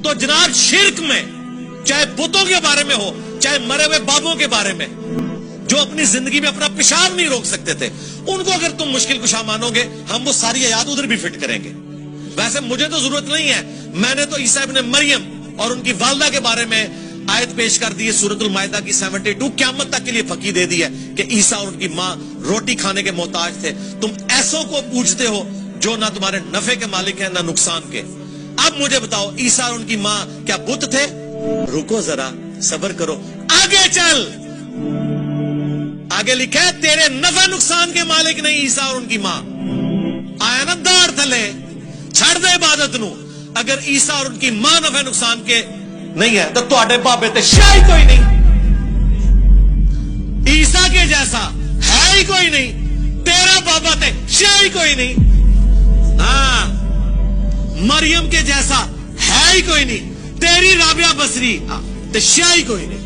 تو जनाब शिर्क में चाहे बुतों के बारे में हो चाहे मरे हुए बाबों के बारे में जो अपनी जिंदगी में अपना पेशाब नहीं रोक सकते थे उनको अगर तुम मुश्किल कुशा मानोगे हम वो सारी आयात उधर भी फिट करेंगे। वैसे मुझे तो जरूरत नहीं है, मैंने तो ईसा इब्न मरियम और उनकी वालदा के बारे में आयत पेश कर दी है सूरतुल माइदा की 72 क़यामत तक के लिए फकी दे दी है कि ईसा और उनकी माँ रोटी खाने के मोहताज थे। तुम ऐसों को पूछते हो जो ना तुम्हारे नफे के मालिक हैं ना नुकसान के। अब मुझे बताओ ईसा और उनकी माँ क्या बुत थे? रुको जरा, सब्र करो, आगे चल। आगे लिखा है तेरे नफे नुकसान के मालिक नहीं ईसा और उनकी माँ। आया ना दार थले, छड़ दे इबादत नू। अगर ईसा और उनकी माँ नफे नुकसान के नहीं है तो तुहाडे बाबे ते शाही कोई नहीं, ईसा के जैसा है ही कोई नहीं, तेरा बाबा ते शाही कोई नहीं। हाँ, मरियम के जैसा है ही कोई नहीं, तेरी राबिया बसरी ते शाही कोई नहीं।